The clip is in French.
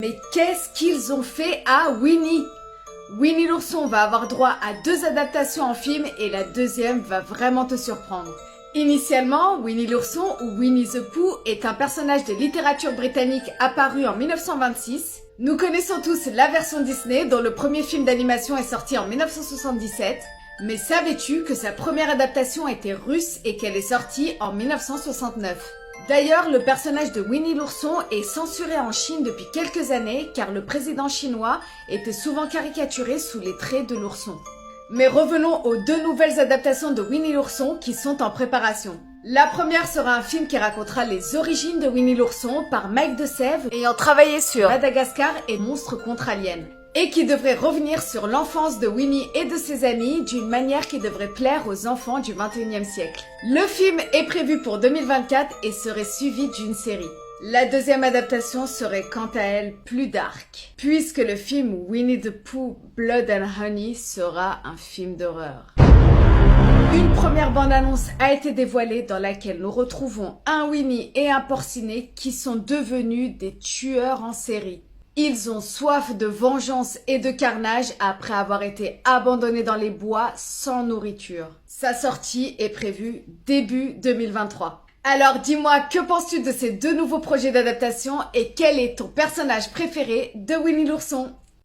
Mais qu'est-ce qu'ils ont fait à Winnie? Winnie l'ourson va avoir droit à 2 adaptations en film et la deuxième va vraiment te surprendre. Initialement, Winnie l'ourson ou Winnie the Pooh est un personnage de littérature britannique apparu en 1926. Nous connaissons tous la version Disney dont le premier film d'animation est sorti en 1977. Mais savais-tu que sa première adaptation était russe et qu'elle est sortie en 1969? D'ailleurs, le personnage de Winnie l'ourson est censuré en Chine depuis quelques années car le président chinois était souvent caricaturé sous les traits de l'ourson. Mais revenons aux 2 nouvelles adaptations de Winnie l'ourson qui sont en préparation. La première sera un film qui racontera les origines de Winnie l'ourson par Mike de Sèvres ayant travaillé sur Madagascar et Monstres contre aliens. Et qui devrait revenir sur l'enfance de Winnie et de ses amis d'une manière qui devrait plaire aux enfants du 21e siècle. Le film est prévu pour 2024 et serait suivi d'une série. La deuxième adaptation serait quant à elle plus dark, puisque le film Winnie the Pooh Blood and Honey sera un film d'horreur. Une première bande-annonce a été dévoilée dans laquelle nous retrouvons un Winnie et un Porcinet qui sont devenus des tueurs en série. Ils ont soif de vengeance et de carnage après avoir été abandonnés dans les bois sans nourriture. Sa sortie est prévue début 2023. Alors dis-moi, que penses-tu de ces 2 nouveaux projets d'adaptation et quel est ton personnage préféré de Winnie l'ourson ?